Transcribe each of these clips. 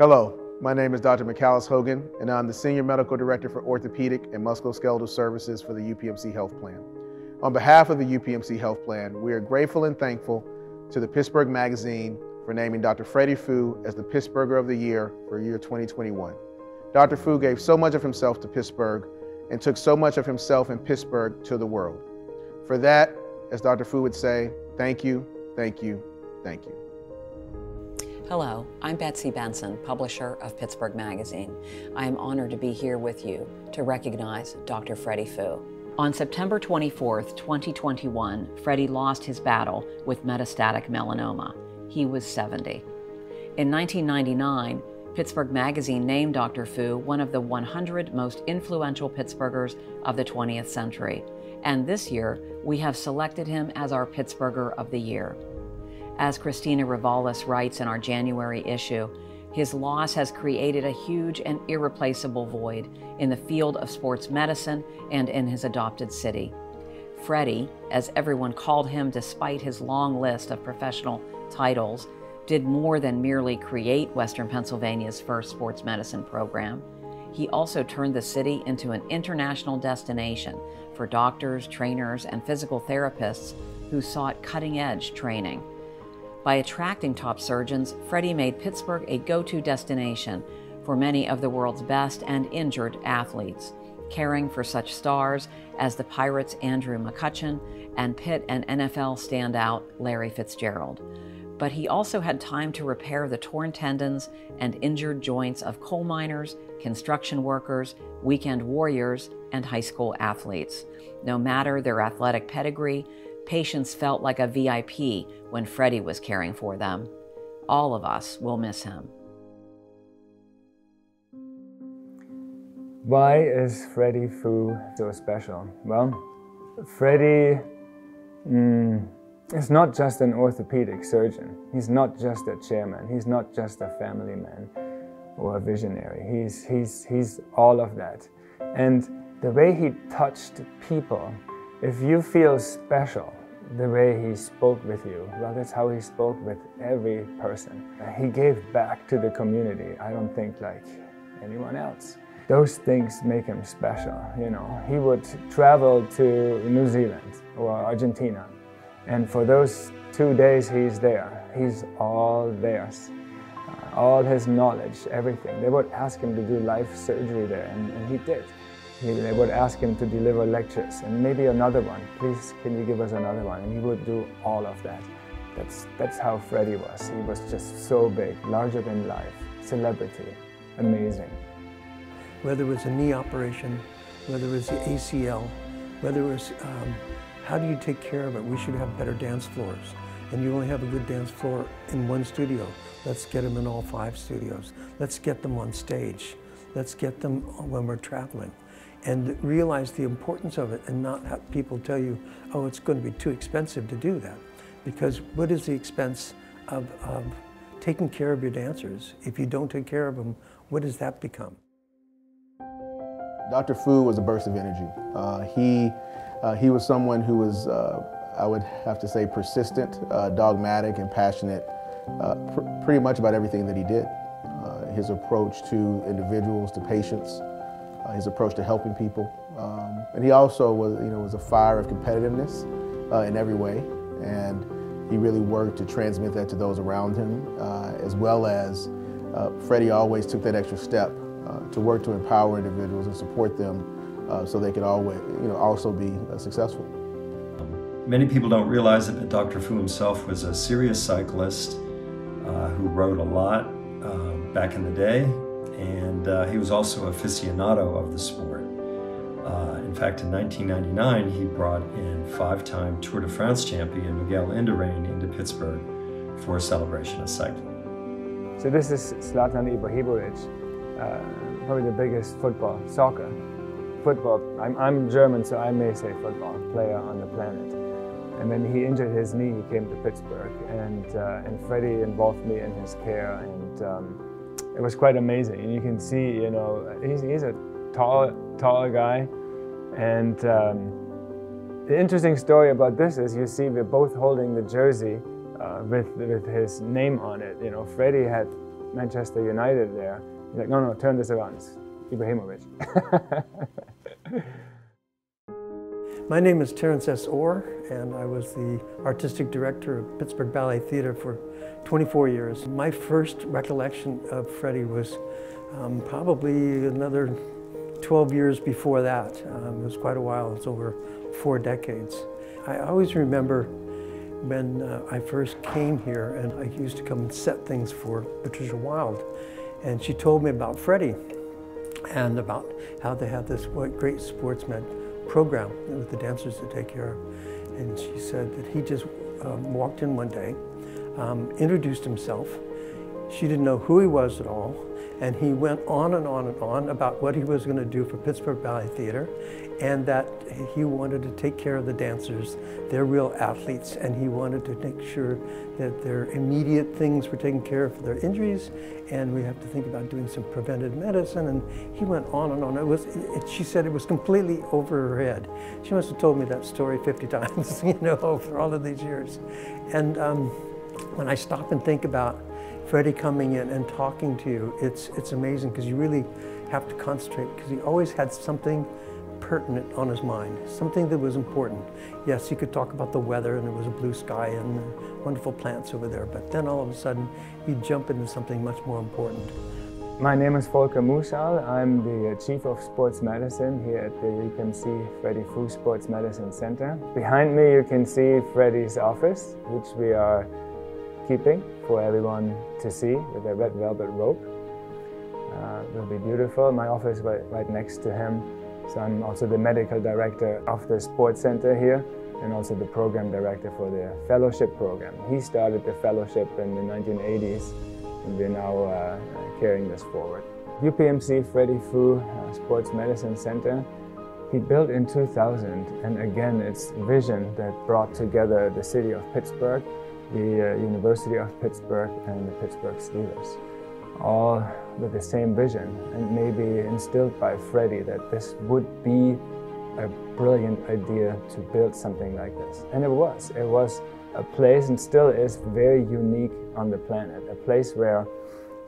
Hello, my name is Dr. McAllis Hogan, and I'm the Senior Medical Director for Orthopedic and Musculoskeletal Services for the UPMC Health Plan. On behalf of the UPMC Health Plan, we are grateful and thankful to the Pittsburgh Magazine for naming Dr. Freddie Fu as the Pittsburgher of the Year for year 2021. Dr. Fu gave so much of himself to Pittsburgh and took so much of himself and Pittsburgh to the world. For that, as Dr. Fu would say, thank you, thank you, thank you. Hello, I'm Betsy Benson, publisher of Pittsburgh Magazine. I am honored to be here with you to recognize Dr. Freddie Fu. On September 24th, 2021, Freddie lost his battle with metastatic melanoma. He was 70. In 1999, Pittsburgh Magazine named Dr. Fu one of the 100 most influential Pittsburghers of the 20th century. And this year, we have selected him as our Pittsburgher of the Year. As Christina Rivalis writes in our January issue, his loss has created a huge and irreplaceable void in the field of sports medicine and in his adopted city. Freddie, as everyone called him despite his long list of professional titles, did more than merely create Western Pennsylvania's first sports medicine program. He also turned the city into an international destination for doctors, trainers, and physical therapists who sought cutting-edge training. By attracting top surgeons, Freddie made Pittsburgh a go-to destination for many of the world's best and injured athletes, caring for such stars as the Pirates' Andrew McCutchen and Pitt and NFL standout Larry Fitzgerald. But he also had time to repair the torn tendons and injured joints of coal miners, construction workers, weekend warriors, and high school athletes. No matter their athletic pedigree, patients felt like a VIP when Freddie was caring for them. All of us will miss him. Why is Freddie Fu so special? Well, Freddie is not just an orthopedic surgeon. He's not just a chairman. He's not just a family man or a visionary. He's all of that. And the way he touched people, if you feel special, the way he spoke with you, well, that's how he spoke with every person. He gave back to the community, I don't think like anyone else. Those things make him special, you know. He would travel to New Zealand or Argentina, and for those 2 days he's there. He's all theirs. All his knowledge, everything. They would ask him to do life surgery there, and he did. They would ask him to deliver lectures and maybe another one. Please, can you give us another one? And he would do all of that. That's how Freddie was. He was just so big, larger than life, celebrity, amazing. Whether it was a knee operation, whether it was the ACL, whether it was how do you take care of it? We should have better dance floors. And you only have a good dance floor in one studio. Let's get them in all 5 studios. Let's get them on stage. Let's get them when we're traveling. And realize the importance of it and not have people tell you, oh, it's going to be too expensive to do that. Because what is the expense of taking care of your dancers? If you don't take care of them, what does that become? Dr. Fu was a burst of energy. He was someone who was, I would have to say, persistent, dogmatic, and passionate pretty much about everything that he did. His approach to individuals, to patients, his approach to helping people. And he also was a fire of competitiveness in every way. And he really worked to transmit that to those around him, as well as Freddie always took that extra step to work to empower individuals and support them so they could always, also be successful. Many people don't realize it, but Dr. Fu himself was a serious cyclist who rode a lot back in the day, and he was also an aficionado of the sport. In fact, in 1999, he brought in 5-time Tour de France champion Miguel Indurain into Pittsburgh for a celebration of cycling. So this is Zlatan Ibrahimovic, probably the biggest football, I'm German, so I may say football player on the planet. And when he injured his knee, he came to Pittsburgh, and Freddie involved me in his care, and it was quite amazing. And you can see, he's a tall guy, and the interesting story about this is you see we're both holding the jersey with his name on it. Freddie had Manchester United there. He's like, no, turn this around, it's Ibrahimovic. My name is Terrence S. Orr, and I was the artistic director of Pittsburgh Ballet Theater for 24 years. My first recollection of Freddie was probably another 12 years before that. It was quite a while. It's over 4 decades. I always remember when I first came here, and I used to come and set things for Patricia Wilde, and she told me about Freddie and about how they had this great sports med program with the dancers to take care of. And she said that he just walked in one day, introduced himself. She didn't know who he was at all, and he went on and on and on about what he was going to do for Pittsburgh Ballet Theater, and that he wanted to take care of the dancers. They're real athletes, and he wanted to make sure that their immediate things were taken care of for their injuries, and we have to think about doing some preventive medicine. And he went on and on. She said it was completely over her head. She must have told me that story 50 times, you know, over all of these years. And when I stop and think about Freddie coming in and talking to you, it's amazing, because you really have to concentrate, because he always had something pertinent on his mind, something that was important. Yes, he could talk about the weather, and there was a blue sky and wonderful plants over there, but then all of a sudden he'd jump into something much more important. My name is Volker Muschal. I'm the Chief of Sports Medicine here at the UPMC Freddie Fu Sports Medicine Center. Behind me you can see Freddie's office, which we are keeping for everyone to see with a red velvet rope. It'll be beautiful. My office right next to him. So I'm also the medical director of the sports center here, and also the program director for the fellowship program. He started the fellowship in the 1980s, and we're now carrying this forward. UPMC Freddie Fu Sports Medicine Center, he built in 2000, and again it's vision that brought together the city of Pittsburgh, the University of Pittsburgh, and the Pittsburgh Steelers, all with the same vision, and maybe instilled by Freddie that this would be a brilliant idea to build something like this. And it was a place, and still is, very unique on the planet, a place where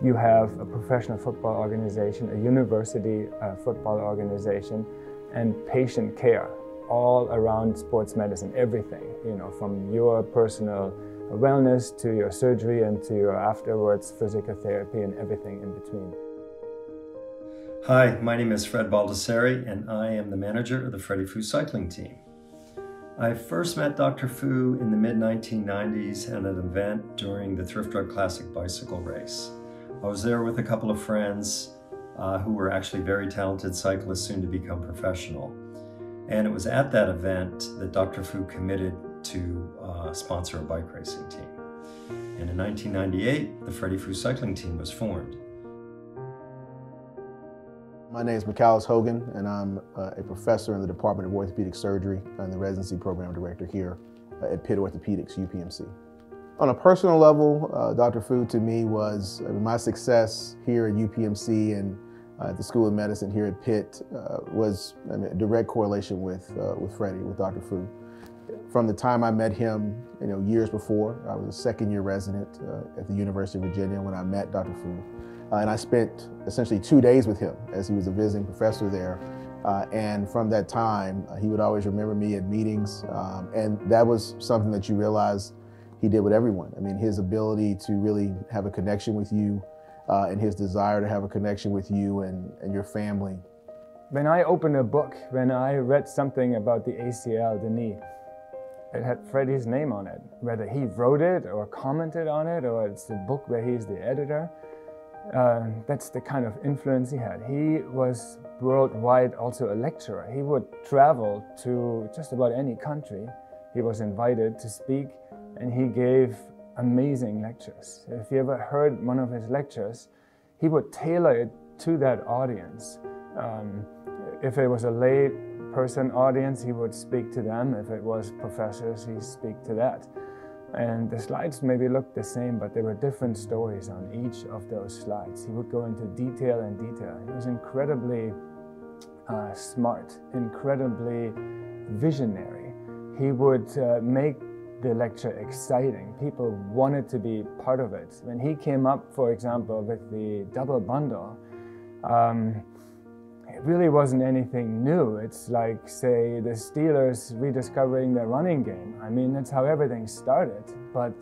you have a professional football organization, a university football organization, and patient care all around sports medicine, everything, you know, from your personal wellness to your surgery and to your afterwards physical therapy and everything in between. Hi, my name is Fred Baldessari, and I am the manager of the Freddie Fu cycling team. I first met Dr. Fu in the mid-1990s at an event during the Thrift Drug Classic bicycle race. I was there with a couple of friends who were actually very talented cyclists, soon to become professional. And it was at that event that Dr. Fu committed to sponsor a bike racing team. And in 1998, the Freddie Fu cycling team was formed. My name is Michaelis Hogan, and I'm a professor in the Department of Orthopedic Surgery and the residency program director here at Pitt Orthopedics, UPMC. On a personal level, Dr. Fu to me was my success here at UPMC and at the School of Medicine here at Pitt was a direct correlation with Freddie, with Dr. Fu. From the time I met him, years before, I was a second-year resident at the University of Virginia when I met Dr. Fu. And I spent essentially 2 days with him as he was a visiting professor there. And from that time, he would always remember me at meetings. And that was something that you realize he did with everyone. I mean, his ability to really have a connection with you and his desire to have a connection with you and your family. When I opened a book, when I read something about the ACL, the knee, it had Freddie's name on it. Whether he wrote it or commented on it, or it's the book where he's the editor, that's the kind of influence he had. He was worldwide also a lecturer. He would travel to just about any country. He was invited to speak, and he gave amazing lectures. If you ever heard one of his lectures, he would tailor it to that audience. If it was a lay person audience, he would speak to them. If it was professors, he'd speak to that. And the slides maybe looked the same, but there were different stories on each of those slides. He would go into detail and detail. He was incredibly smart, incredibly visionary. He would make the lecture exciting. People wanted to be part of it. When he came up, for example, with the double bundle, it really wasn't anything new. It's like, say, the Steelers rediscovering their running game. I mean, that's how everything started. But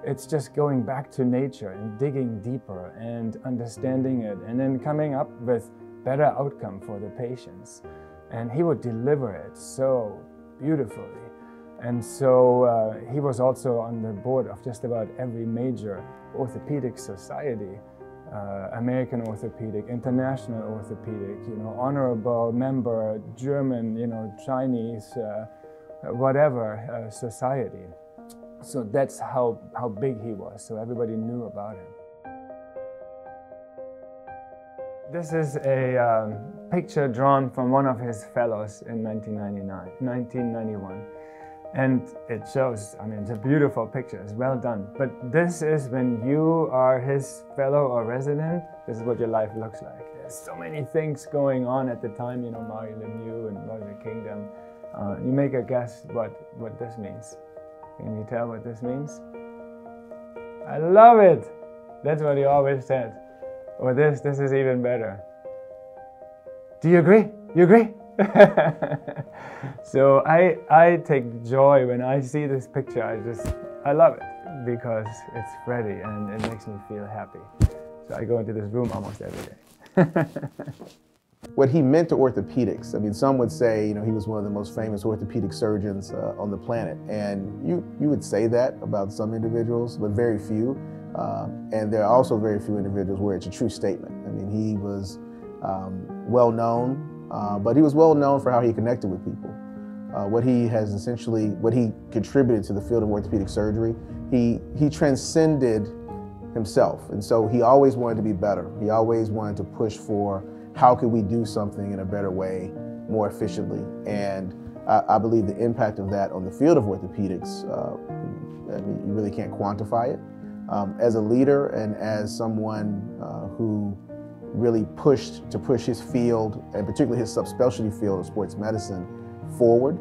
it's just going back to nature and digging deeper and understanding it, and then coming up with better outcome for the patients. And he would deliver it so beautifully. And so he was also on the board of just about every major orthopedic society, American Orthopedic, International Orthopedic, honorable member, German, Chinese, whatever society. So that's how big he was. So everybody knew about him. This is a picture drawn from one of his fellows in 1991. And it shows, I mean, it's a beautiful picture, it's well done. But this is when you are his fellow or resident, this is what your life looks like. There's so many things going on at the time, Mario Lemieux and Royal Kingdom. You make a guess what this means. Can you tell what this means? I love it! That's what he always said. Or this is even better. Do you agree? You agree? So I take joy when I see this picture. I love it because it's Freddie and it makes me feel happy. So I go into this room almost every day. What he meant to orthopedics, I mean, some would say, he was one of the most famous orthopedic surgeons on the planet. And you would say that about some individuals, but very few. And there are also very few individuals where it's a true statement. I mean, he was well known, but he was well known for how he connected with people. What he contributed to the field of orthopedic surgery, he transcended himself. And so he always wanted to be better. He always wanted to push for how could we do something in a better way, more efficiently. And I believe the impact of that on the field of orthopedics, I mean, you really can't quantify it. As a leader and as someone who really pushed his field, and particularly his subspecialty field of sports medicine, forward,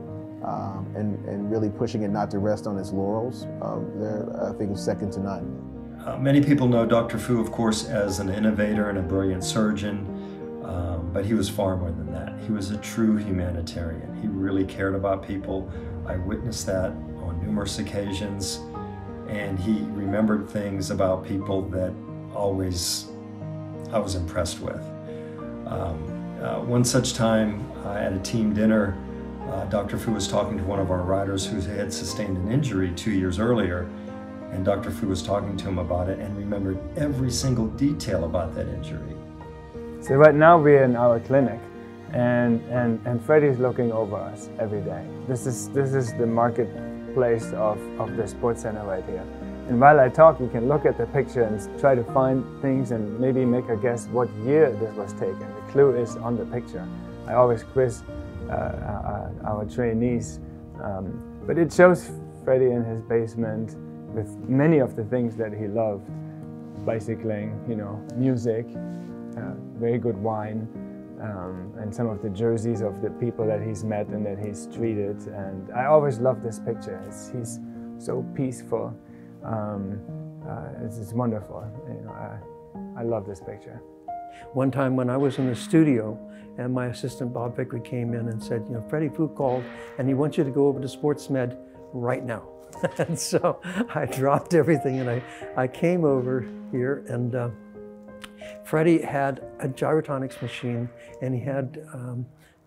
and really pushing it not to rest on its laurels, I think is second to none. Many people know Dr. Fu, of course, as an innovator and a brilliant surgeon, but he was far more than that. He was a true humanitarian. He really cared about people. I witnessed that on numerous occasions. And he remembered things about people that always I was impressed with. One such time at a team dinner, Dr. Fu was talking to one of our riders who had sustained an injury 2 years earlier, and Dr. Fu was talking to him about it and remembered every single detail about that injury. So right now we're in our clinic, and Freddie's looking over us every day. This is the marketplace of the sports center right here. And while I talk, you can look at the picture and try to find things and maybe make a guess what year this was taken. The clue is on the picture. I always quiz our trainees, but it shows Freddie in his basement with many of the things that he loved: bicycling, music, very good wine, and some of the jerseys of the people that he's met and that he's treated. And I always love this picture. He's so peaceful. It's wonderful. I love this picture. One time when I was in the studio and my assistant Bob Vickery came in and said, Freddie Fu called and he wants you to go over to Sports Med right now. And so I dropped everything and I came over here, and Freddie had a gyrotonics machine, and he had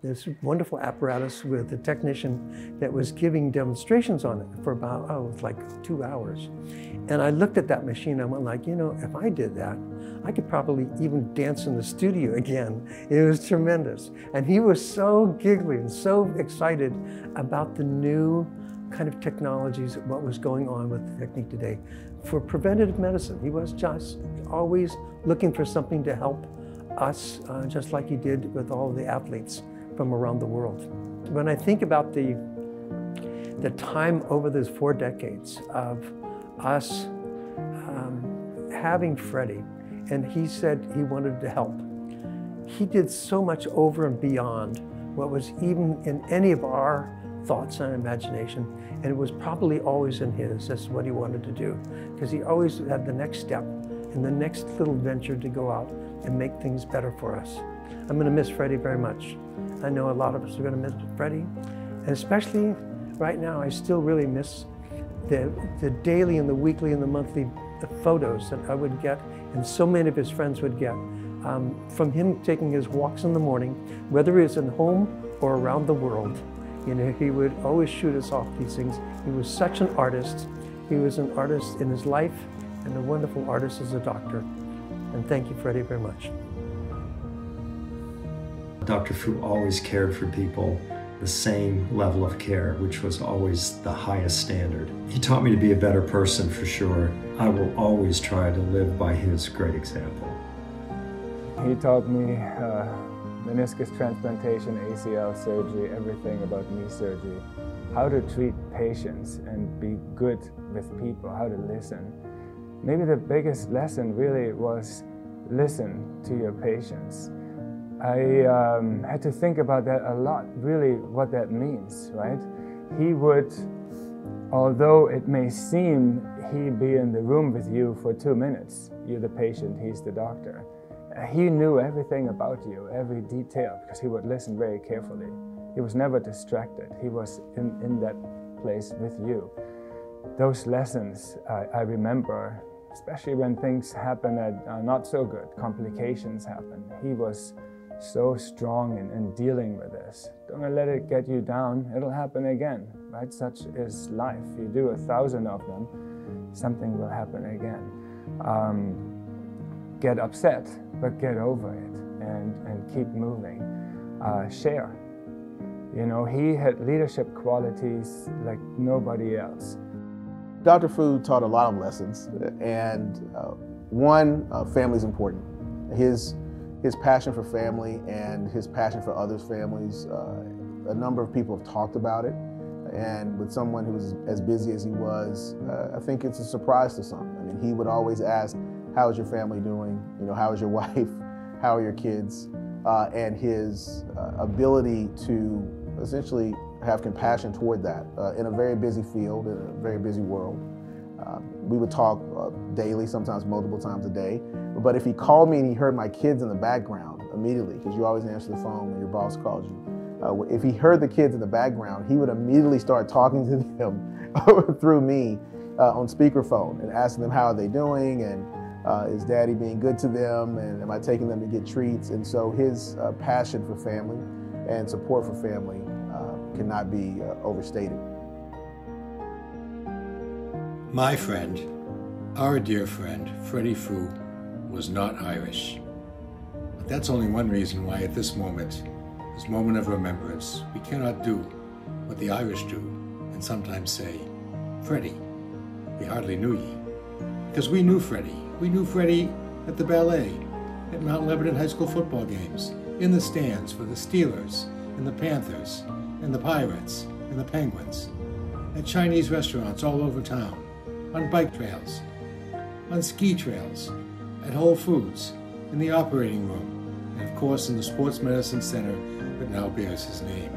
this wonderful apparatus with a technician that was giving demonstrations on it for about, like 2 hours. And I looked at that machine, and I went like, if I did that, I could probably even dance in the studio again. It was tremendous. And he was so giggly and so excited about the new kind of technologies, what was going on with the technique today for preventative medicine. He was just always looking for something to help us, just like he did with all of the athletes from around the world. When I think about the time over those 4 decades of us having Freddie, and he said he wanted to help. He did so much over and beyond what was even in any of our thoughts and imagination, and it was probably always in his. That's what he wanted to do, because he always had the next step and the next little venture to go out and make things better for us. I'm going to miss Freddie very much. I know a lot of us are going to miss Freddie, and especially right now, I still really miss the daily and the weekly and the monthly photos that I would get, and so many of his friends would get, from him taking his walks in the morning, whether he was at home or around the world. You know, he would always shoot us off these things. He was such an artist. He was an artist in his life and a wonderful artist as a doctor. And thank you, Freddie, very much. Dr. Fu always cared for people the same level of care, which was always the highest standard. He taught me to be a better person for sure. I will always try to live by his great example. He taught me meniscus transplantation, ACL surgery, everything about knee surgery, how to treat patients and be good with people, how to listen. Maybe the biggest lesson really was listen to your patients. I had to think about that a lot, really what that means, right? He would, although it may seem he'd be in the room with you for 2 minutes, you're the patient, he's the doctor. He knew everything about you, every detail, because he would listen very carefully. He was never distracted. He was in that place with you. Those lessons I remember, especially when things happen that are not so good, complications happen. He was so strong in dealing with this. Don't let it get you down. It'll happen again, right? Such is life. You do 1,000 of them, something will happen again. Get upset, but get over it and keep moving. Share. You know, he had leadership qualities like nobody else. Dr. Fu taught a lot of lessons, and one, family is important. His passion for family and his passion for others' families, a number of people have talked about it, and with someone who was as busy as he was, I think it's a surprise to some. I mean, he would always ask, how is your family doing? You know, how is your wife? How are your kids? And his ability to essentially have compassion toward that in a very busy field, in a very busy world. We would talk daily, sometimes multiple times a day. But if he called me and he heard my kids in the background immediately, because you always answer the phone when your boss calls you, if he heard the kids in the background, he would immediately start talking to them through me on speakerphone and asking them how are they doing, and is daddy being good to them, and am I taking them to get treats? And so his passion for family and support for family cannot be overstated. My friend, our dear friend, Freddie Fu, was not Irish. But that's only one reason why at this moment of remembrance, we cannot do what the Irish do and sometimes say, Freddie, we hardly knew ye. Because we knew Freddie. We knew Freddie at the ballet, at Mount Lebanon High School football games, in the stands for the Steelers, and the Panthers, and the Pirates, and the Penguins, at Chinese restaurants all over town, on bike trails, on ski trails, at Whole Foods, in the operating room, and of course in the Sports Medicine Center that now bears his name.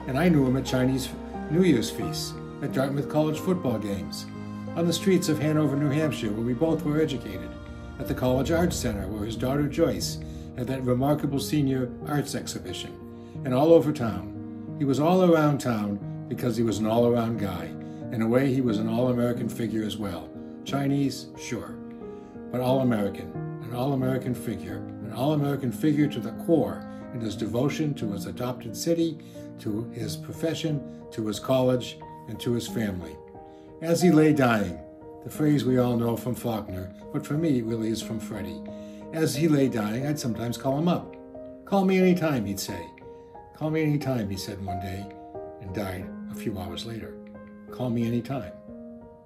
And I knew him at Chinese New Year's feasts, at Dartmouth College football games, on the streets of Hanover, New Hampshire, where we both were educated, at the College Arts Center, where his daughter Joyce had that remarkable senior arts exhibition, and all over town. He was all around town because he was an all-around guy. In a way, he was an all-American figure as well. Chinese, sure, but all-American, an all-American figure to the core in his devotion to his adopted city, to his profession, to his college, and to his family. As he lay dying, the phrase we all know from Faulkner, but for me it really is from Freddie. As he lay dying, I'd sometimes call him up. Call me anytime, he'd say. Call me anytime, he said one day, and died a few hours later. Call me anytime.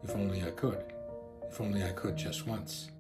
If only I could. If only I could just once.